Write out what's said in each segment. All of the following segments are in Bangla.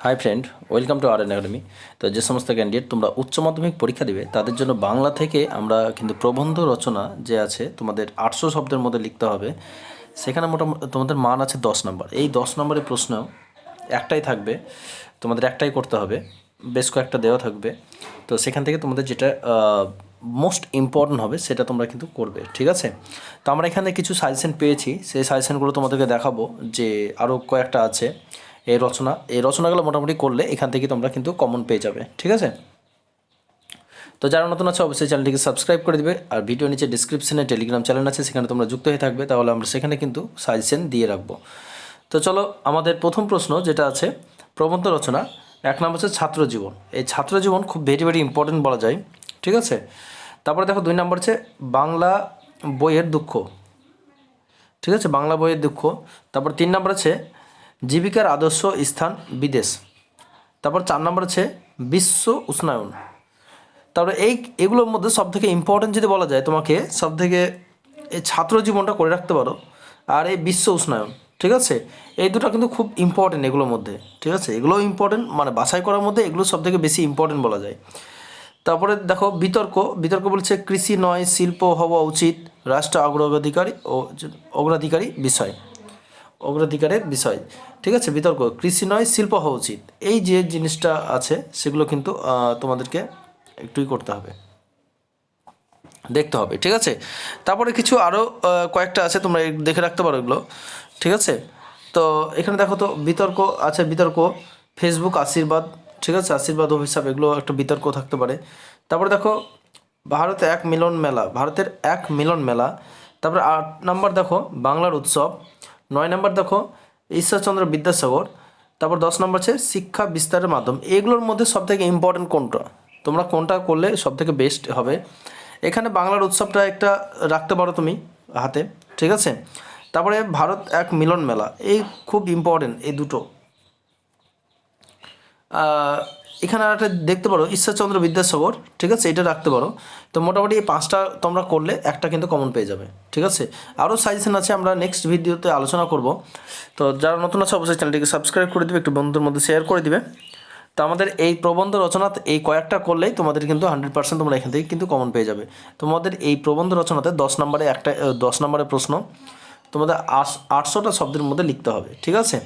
Hi friend, welcome to R academy. তো যে সমস্ত ক্যান্ডিডেট তোমরা উচ্চ মাধ্যমিক পরীক্ষা দিবে তাদের জন্য বাংলা থেকে আমরা কিন্তু প্রবন্ধ রচনা যে আছে তোমাদের 800 শব্দের মধ্যে লিখতে হবে। সেখানে মোটামুটি তোমাদের মান আছে 10 নম্বর। এই 10 নম্বরের প্রশ্ন একটাই থাকবে, তোমাদের একটাই করতে হবে, বেশ কয়েকটা দেওয়া থাকবে। তো সেখান থেকে তোমাদের যেটা মোস্ট ইম্পর্ট্যান্ট হবে সেটা তোমরা কিন্তু করবে, ঠিক আছে? তো আমরা এখানে কিছু সাজেশন পেয়েছি, সেই সাজেশনগুলো তোমাদেরকে দেখাবো যে আরও কয়েকটা আছে। এই রচনাগুলো মোটামুটি করলে এখান থেকে তোমরা কিন্তু কমন পেয়ে যাবে, ঠিক আছে? তো যারা নতুন আছে অবশ্যই চ্যানেলটিকে সাবস্ক্রাইব করে দিবে, আর ভিডিও নিচে ডিসক্রিপশনে টেলিগ্রাম চ্যানেল আছে, সেখানে তোমরা যুক্ত হয়ে থাকবে, তাহলে আমরা সেখানে কিন্তু সাজেশন দিয়ে রাখবো। তো চলো, আমাদের প্রথম প্রশ্ন যেটা আছে প্রবন্ধ রচনা, 1 নম্বর হচ্ছে ছাত্র জীবন। এই ছাত্র জীবন খুব ভেরি ইম্পর্টেন্ট বলা যায়, ঠিক আছে? তারপরে দেখো 2 নম্বর হচ্ছে বাংলা বইয়ের দুঃখ, ঠিক আছে? বাংলা বইয়ের দুঃখ। তারপর 3 নম্বর আছে জীবিকার আদর্শ স্থান বিদেশ। তারপর 4 নম্বর আছে বিশ্ব উষ্ণায়ন। তারপরে এগুলোর মধ্যে সবথেকে ইম্পর্টেন্ট যদি বলা যায় তোমাকে, সবথেকে এই ছাত্র জীবনটা করে রাখতে পারো, আর এই বিশ্ব উষ্ণায়ন, ঠিক আছে? এই দুটো কিন্তু খুব ইম্পর্টেন্ট এগুলোর মধ্যে, ঠিক আছে? এগুলোও ইম্পর্টেন্ট, মানে বাছাই করার মধ্যে এগুলো সবথেকে বেশি ইম্পর্টেন্ট বলা যায়। তারপরে দেখো বিতর্ক বলছে কৃষি নয় শিল্প হওয়া উচিত রাষ্ট্র অগ্রাধিকারী বিষয়, অগ্রাধিকারের বিষয়, ঠিক আছে? বিতর্ক কৃষি নয় শিল্প হওয়া উচিত, এই যে জিনিসটা আছে সেগুলো কিন্তু তোমাদেরকে একটুই করতে হবে, দেখতে হবে, ঠিক আছে? তারপরে কিছু আরও কয়েকটা আছে, তোমরা দেখে রাখতে পারো এগুলো, ঠিক আছে? তো এখানে দেখো তো বিতর্ক আছে, বিতর্ক ফেসবুক আশীর্বাদ, ঠিক আছে? আশীর্বাদ অভিশাপ, এগুলো একটা বিতর্ক থাকতে পারে। তারপরে দেখো ভারতের এক মিলন মেলা। তারপরে 8 নম্বর দেখো বাংলার উৎসব। 9 নম্বর দেখো ঈশ্বরচন্দ্র বিদ্যাসাগর। তারপর 10 নম্বর আছে শিক্ষা বিস্তারের মাধ্যম। এগুলোর মধ্যে সবথেকে ইম্পর্টেন্ট কোনটা, তোমরা কোনটা করলে সবথেকে বেস্ট হবে? এখানে বাংলার উৎসবটা একটা রাখতে পারো তুমি হাতে, ঠিক আছে? তারপরে ভারত এক মিলন মেলা, এই খুব ইম্পর্টেন্ট এই দুটো। এখানে একটা দেখতে পারো ঈশ্বরচন্দ্র বিদ্যাসাগর, ঠিক আছে? এটা রাখতে পারো। তো মোটামুটি এই 5টা তোমরা করলে একটা কিন্তু কমন পেয়ে যাবে, ঠিক আছে? আরও সাজেশন আছে, আমরা নেক্সট ভিডিওতে আলোচনা করব। তো যারা নতুন আছে অবশ্যই চ্যানেলটিকে সাবস্ক্রাইব করে দিবে, একটু বন্ধুদের মধ্যে শেয়ার করে দিবে। তো আমাদের এই প্রবন্ধ রচনাতে এই কয়েকটা করলেই তোমাদের কিন্তু 100% তোমরা এখান থেকে কিন্তু কমন পেয়ে যাবে। তোমাদের এই প্রবন্ধ রচনাতে 10 নম্বরের প্রশ্ন তোমাদের 800টা শব্দের মধ্যে লিখতে হবে, ঠিক আছে?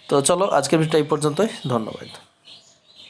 তো চলো, আজকের ভিডিওটা এই পর্যন্তই, ধন্যবাদ।